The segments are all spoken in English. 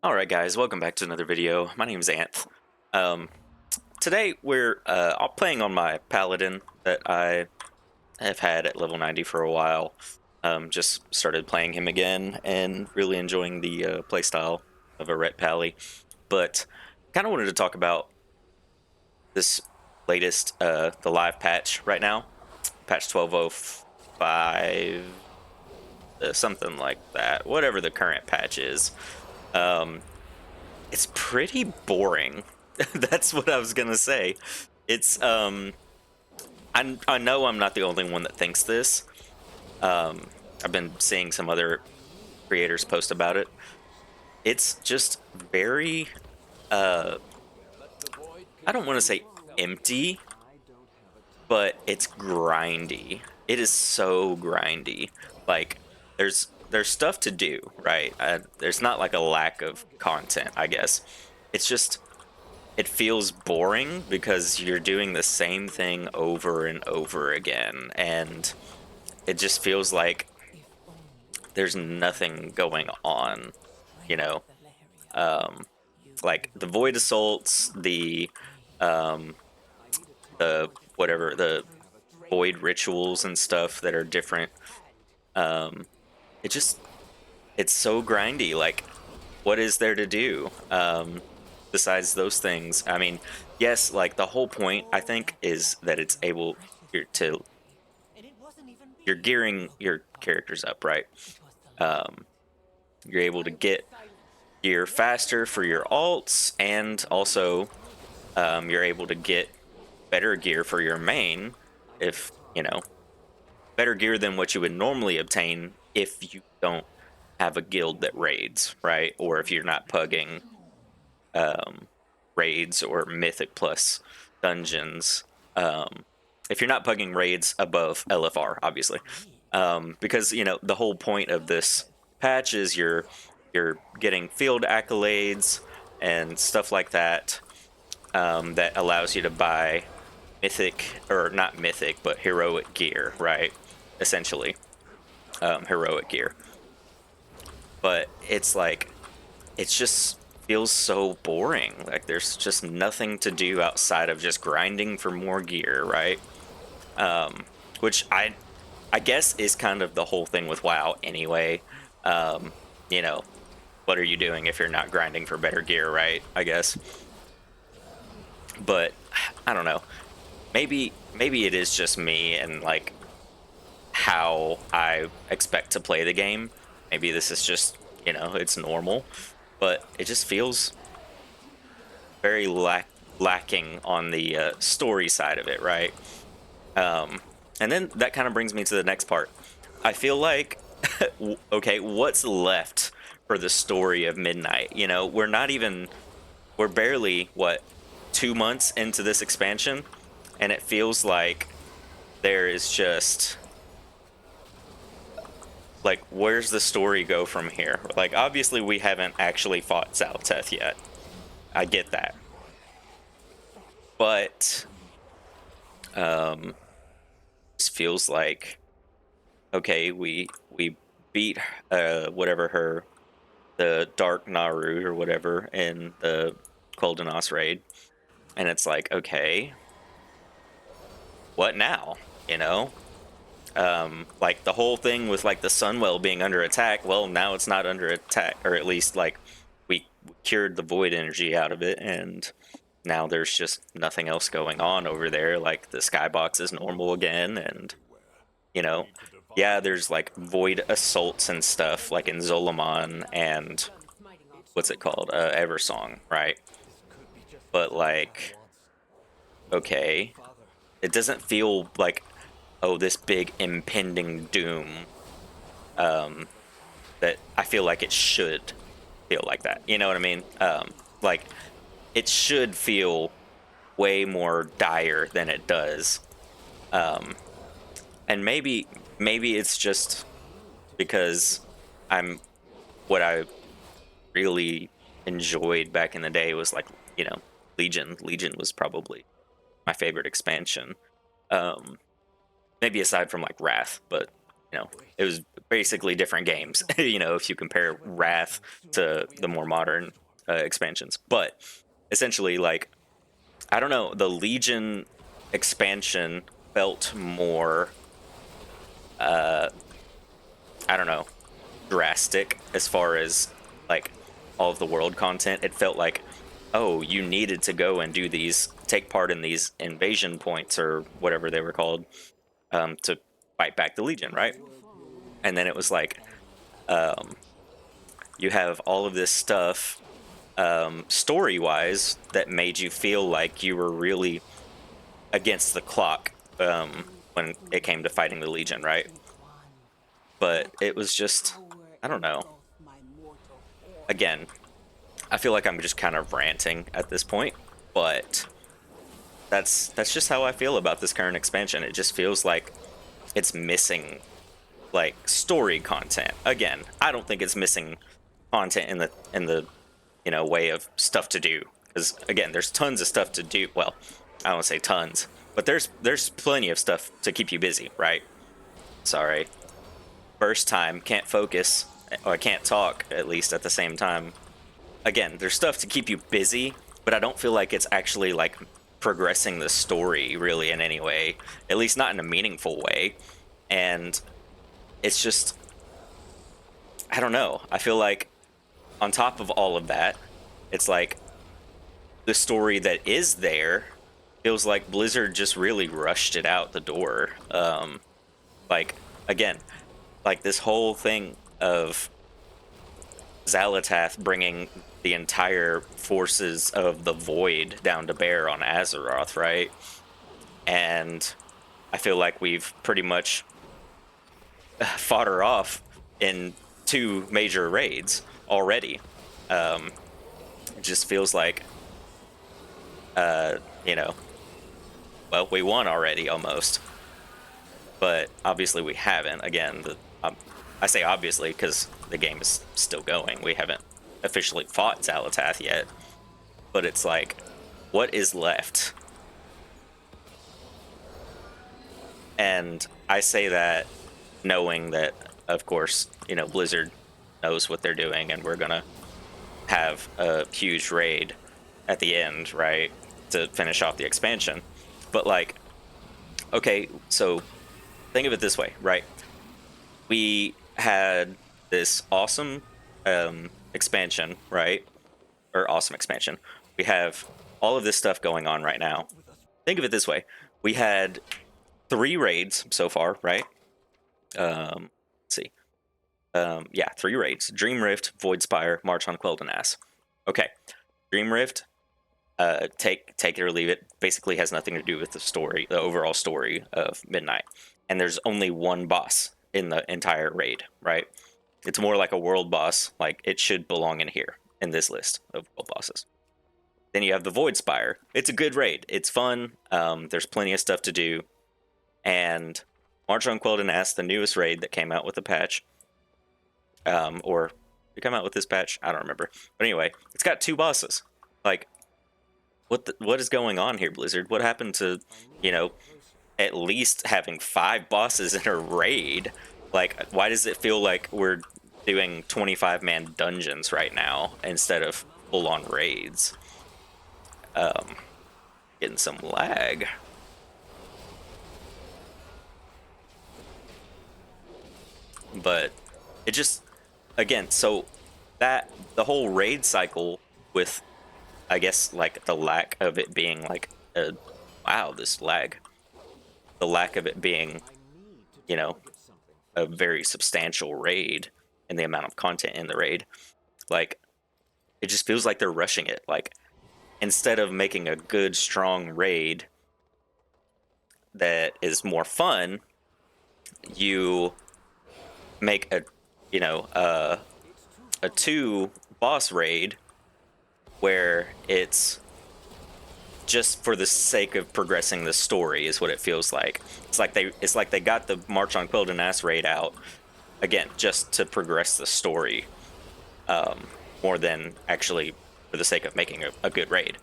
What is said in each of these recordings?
Alright guys, welcome back to another video. My name is Anth. Um, Today we're all playing on my paladin that I have had at level 90 for a while. Just started playing him again and really enjoying the playstyle of a ret pally. But kind of wanted to talk about this latest, the live patch right now. Patch 1205, something like that. Whatever the current patch is. Um, it's pretty boring. That's what I was gonna say. It's I know I'm not the only one that thinks this. I've been seeing some other creators post about it. It's just very uh I don't want to say empty, but it's grindy. It is so grindy. Like there's stuff to do, right? There's not like a lack of content, I guess. It's just it feels boring because you're doing the same thing over and over again, and it just feels like there's nothing going on, you know. um like the void assaults, um the whatever, the void rituals and stuff that are different. um it just it's so grindy. Like, what is there to do besides those things? I mean, yes, like the whole point I think is that it's able to you're gearing your characters up, right? um you're able to get gear faster for your alts, and also you're able to get better gear for your main, if you know, better gear than what you would normally obtain if you don't have a guild that raids, right? Or if you're not pugging um, raids or mythic plus dungeons. If you're not pugging raids above LFR, obviously, because you know the whole point of this patch is you're getting field accolades and stuff like that, that allows you to buy mythic, or not mythic, but heroic gear, right? Essentially, heroic gear. But it's like it just feels so boring. Like there's just nothing to do outside of just grinding for more gear, right? Which I guess is kind of the whole thing with WoW anyway. Um, you know, what are you doing if you're not grinding for better gear, right? I guess. But I don't know. Maybe it is just me and like how I expect to play the game. Maybe this is just, it's normal, but it just feels very lacking on the story side of it, right? Um, and then that kind of brings me to the next part. I feel like, okay, what's left for the story of Midnight? You know, we're barely, what, 2 months into this expansion, and it feels like there is just like, where's the story go from here? Like, obviously we haven't actually fought Zalteth yet. I get that. But this feels like, okay, we beat whatever her, the Dark Naru or whatever, in the Koldanos raid, and it's like, okay, what now? You know, like the whole thing with like the Sunwell being under attack. Well, now it's not under attack, or at least like we cured the void energy out of it, and now there's just nothing else going on over there. Like the skybox is normal again, and you know, yeah, there's like void assaults and stuff like in Zolomon and what's it called, Eversong, right? But like, okay, it doesn't feel like, oh, this big impending doom, um, that I feel like it should feel like that. You know what I mean? Like it should feel way more dire than it does. Um, and maybe it's just because I'm what I really enjoyed back in the day was like, Legion. Legion was probably my favorite expansion. Um, Maybe aside from like Wrath, but you know, it was basically different games. If you compare Wrath to the more modern expansions, but essentially, like, I don't know, the Legion expansion felt more, uh, I don't know, drastic as far as like all of the world content. It felt like, oh, you needed to go and do these, take part in these invasion points or whatever they were called, to fight back the Legion, right? And then it was like, um, you have all of this stuff, story wise, that made you feel like you were really against the clock, when it came to fighting the Legion, right? But it was just, I don't know. Again, I feel like I'm just kind of ranting at this point, but that's just how I feel about this current expansion. It just feels like it's missing like story content. Again, I don't think it's missing content in the way of stuff to do, because again, there's tons of stuff to do. Well, I don't say tons, but there's plenty of stuff to keep you busy, right? Sorry, first time can't focus, or I can't talk at least at the same time. Again, there's stuff to keep you busy, but I don't feel like it's actually like progressing the story really in any way, at least not in a meaningful way. And it's just, I don't know. I feel like on top of all of that, it's like the story that is there feels like Blizzard just really rushed it out the door. Like, again, like this whole thing of Xalatath bringing the entire forces of the Void down to bear on Azeroth, right? And I feel like we've pretty much fought her off in two major raids already. It just feels like, uh, you know, well, we won already almost, but obviously we haven't. Again, I say obviously because the game is still going. We haven't officially fought Xalatath yet, but it's like, what is left? And I say that knowing that, of course, Blizzard knows what they're doing, and we're gonna have a huge raid at the end, right, to finish off the expansion. But like, okay, so think of it this way, right? We had this awesome expansion, right? Or awesome expansion. We have all of this stuff going on right now. Think of it this way: we had 3 raids so far, right? Let's see. Yeah, 3 raids: Dream Rift, Void Spire, March on Quel'Danas. Okay, Dream Rift, take it or leave it. Basically, has nothing to do with the story, the overall story of Midnight. And there's only one boss in the entire raid, right? It's more like a world boss. Like, it should belong in here in this list of world bosses. Then you have the Void Spire. It's a good raid. It's fun. There's plenty of stuff to do. And March on Quel'Danas, the newest raid that came out with the patch, or did it come out with this patch? I don't remember. But anyway, it's got 2 bosses. Like, what is going on here, Blizzard? What happened to, at least having 5 bosses in a raid? Like, why does it feel like we're doing 25-man dungeons right now instead of full-on raids? Getting some lag. But it just, again, so that the whole raid cycle with, I guess, like the lack of it being like this lag, the lack of it being, a very substantial raid and the amount of content in the raid, like, it just feels like they're rushing it. Like, instead of making a good, strong raid that is more fun, you make a 2 boss raid where it's just for the sake of progressing the story, is what it feels like. It's like they got the March on Quel'Danas raid out again just to progress the story, more than actually for the sake of making a good raid.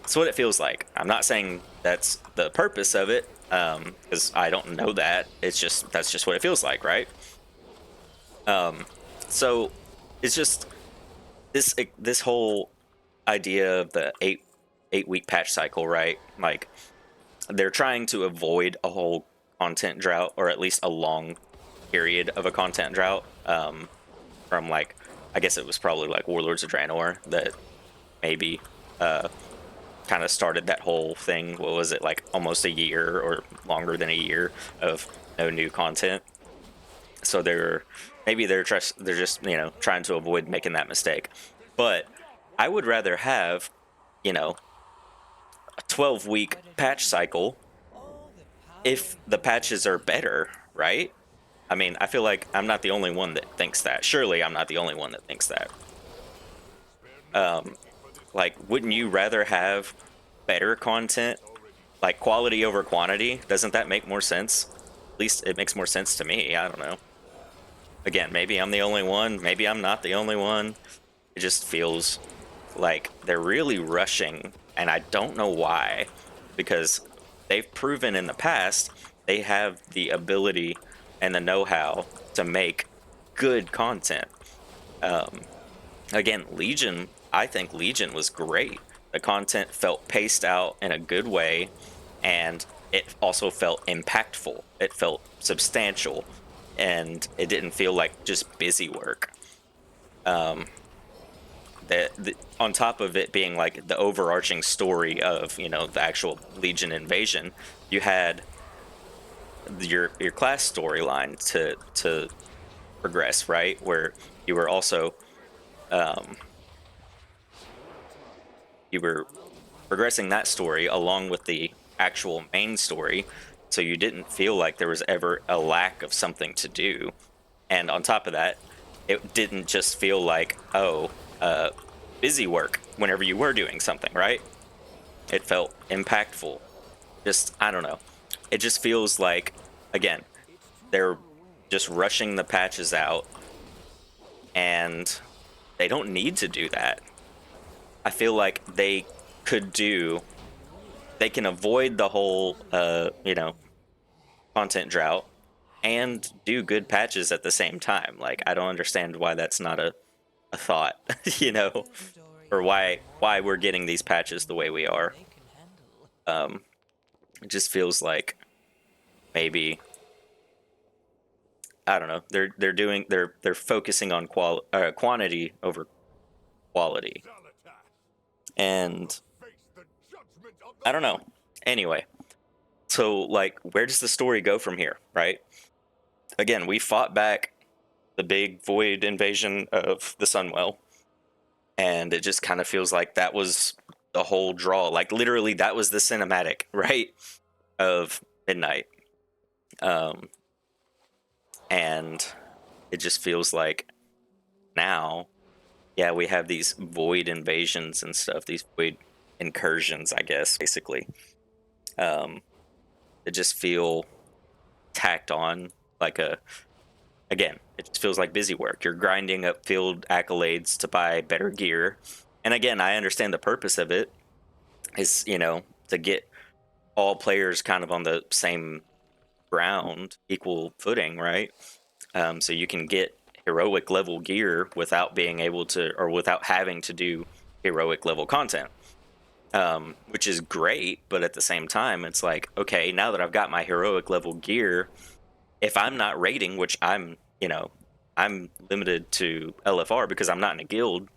It's what it feels like. I'm not saying that's the purpose of it, because I don't know that. It's just that's just what it feels like, right? Um, so it's just this whole idea of the 8 week patch cycle, right? Like they're trying to avoid a whole content drought, or at least a long period of a content drought. From like I guess it was probably like Warlords of Draenor that maybe uh kind of started that whole thing. What was it, like almost a year or longer than a year of no new content? So they're just trying to avoid making that mistake. But I would rather have a 12-week patch cycle if the patches are better, right? I mean, I feel like I'm not the only one that thinks that. Surely I'm not the only one that thinks that. Um, like, wouldn't you rather have better content, like quality over quantity? Doesn't that make more sense? At least it makes more sense to me. I don't know. Again, maybe I'm the only one. Maybe I'm not the only one. It just feels like they're really rushing, and I don't know why, because they've proven in the past they have the ability and the know-how to make good content. Um, Again, Legion, I think Legion was great. The content felt paced out in a good way, and it also felt impactful. It felt substantial, and it didn't feel like just busy work. Um, on top of it being like the overarching story of the actual Legion invasion, you had your class storyline to progress, right? Where you were also um, you were progressing that story along with the actual main story, so you didn't feel like there was ever a lack of something to do. And on top of that, it didn't just feel like, oh, busy work whenever you were doing something, right? It felt impactful. Just, I don't know. It just feels like, again, they're just rushing the patches out, and they don't need to do that. I feel like they can avoid the whole, content drought and do good patches at the same time. Like, I don't understand why that's not a thought, you know, or why we're getting these patches the way we are. Um, it just feels like maybe I don't know. They're focusing on quantity over quality, and I don't know. Anyway, so like, where does the story go from here? Right? Again, we fought back the big void invasion of the Sunwell, and it just kind of feels like that was the whole draw. Like literally, that was the cinematic, right, of Midnight. Um, and it just feels like now, yeah, we have these void invasions and stuff, these void incursions, I guess, basically. Um, that just feel tacked on, like a again, it just feels like busy work. You're grinding up field accolades to buy better gear. And again, I understand the purpose of it is, to get all players kind of on the same ground, equal footing, right? So you can get heroic level gear without being able to, or without having to do heroic level content, which is great. But at the same time, it's like, okay, now that I've got my heroic level gear, if I'm not raiding, which I'm limited to LFR because I'm not in a guild,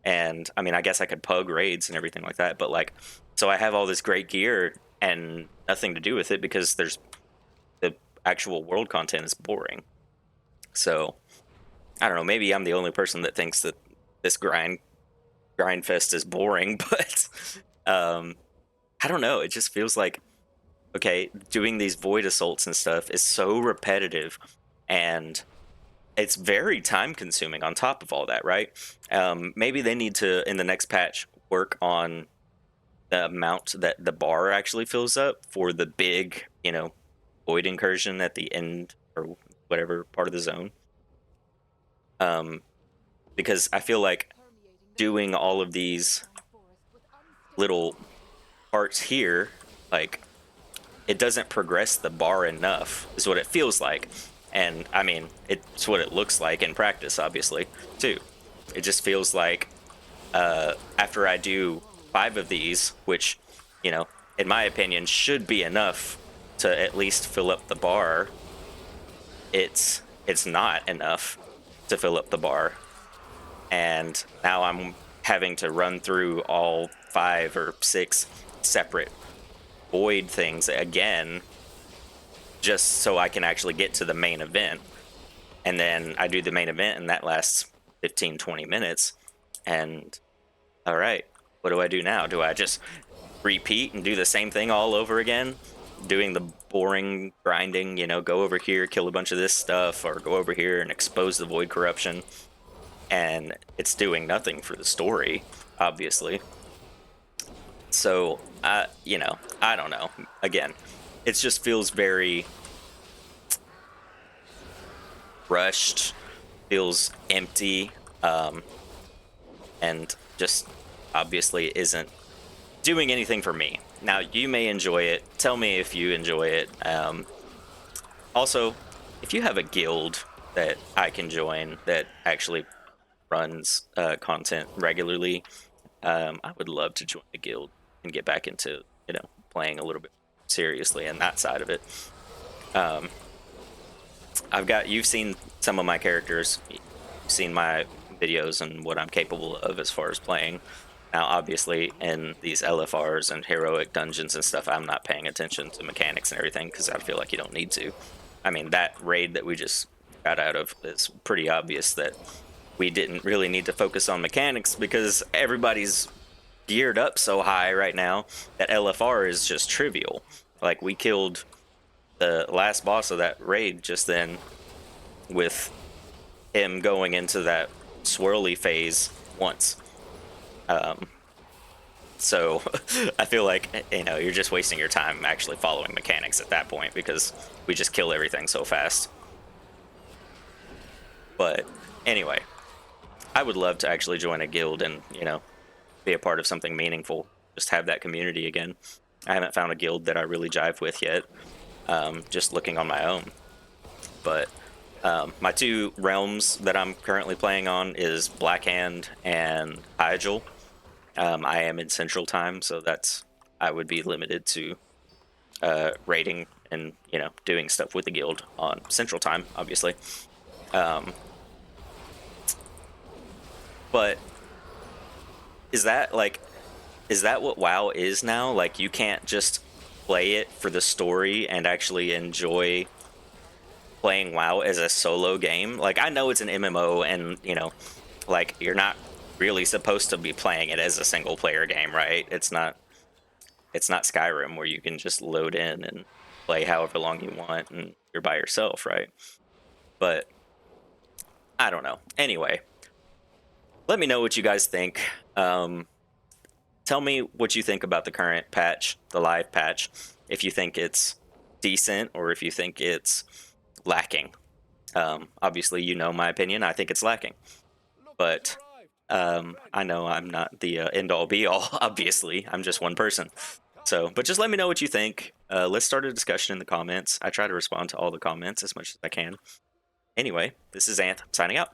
and I mean, I guess I could pug raids and everything like that, but like, so I have all this great gear and nothing to do with it because there's the actual world content is boring. So I don't know. Maybe I'm the only person that thinks that this grind fest is boring, but um, I don't know. It just feels like, okay, doing these void assaults and stuff is so repetitive, and it's very time consuming on top of all that, right? Maybe they need to, in the next patch, work on the amount that the bar actually fills up for the big, void incursion at the end or whatever part of the zone. Um, because I feel like doing all of these little parts here, like, it doesn't progress the bar enough, is what it feels like. And I mean, it's what it looks like in practice, obviously, too. It just feels like after I do 5 of these, which, you know, in my opinion, should be enough to at least fill up the bar, it's not enough to fill up the bar. And now I'm having to run through all 5 or 6 separate void things again just so I can actually get to the main event. And then I do the main event and that lasts 15-20 minutes. And all right, what do I do now? Do I just repeat and do the same thing all over again? Doing the boring grinding, you know, go over here, kill a bunch of this stuff, or go over here and expose the void corruption. And it's doing nothing for the story, obviously. So, you know, I don't know. Again, it just feels very rushed, feels empty, and just obviously isn't doing anything for me. Now, you may enjoy it. Tell me if you enjoy it. Also, if you have a guild that I can join that actually runs content regularly, I would love to join a guild and get back into, you know, playing a little bit seriously and that side of it. You've seen some of my characters, you've seen my videos and what I'm capable of as far as playing. Now, obviously, in these LFRs and heroic dungeons and stuff, I'm not paying attention to mechanics and everything because I feel like you don't need to. I mean, that raid that we just got out of is pretty obvious that we didn't really need to focus on mechanics because everybody's geared up so high right now that LFR is just trivial. Like, we killed the last boss of that raid just then with him going into that swirly phase once. So I feel like, you know, you're just wasting your time actually following mechanics at that point because we just kill everything so fast. But anyway, I would love to actually join a guild and, you know, be a part of something meaningful. Just have that community again. I haven't found a guild that I really jive with yet. Just looking on my own. But my 2 realms that I'm currently playing on is Blackhand and Hyjal. I am in Central Time, so I would be limited to raiding and, you know, doing stuff with the guild on Central Time, obviously. But is that what WoW is now? Like, you can't just play it for the story and actually enjoy playing WoW as a solo game? Like, I know it's an MMO and, you know, like, you're not really supposed to be playing it as a single player game, right? It's not Skyrim where you can just load in and play however long you want and you're by yourself, right? But I don't know. Anyway, let me know what you guys think. Tell me what you think about the current patch, the live patch, if you think it's decent or if you think it's lacking. Obviously, you know my opinion. I think it's lacking. But I know I'm not the end-all be-all, obviously. I'm just one person. So, but just let me know what you think. Let's start a discussion in the comments. I try to respond to all the comments as much as I can. Anyway, this is Anth, signing out.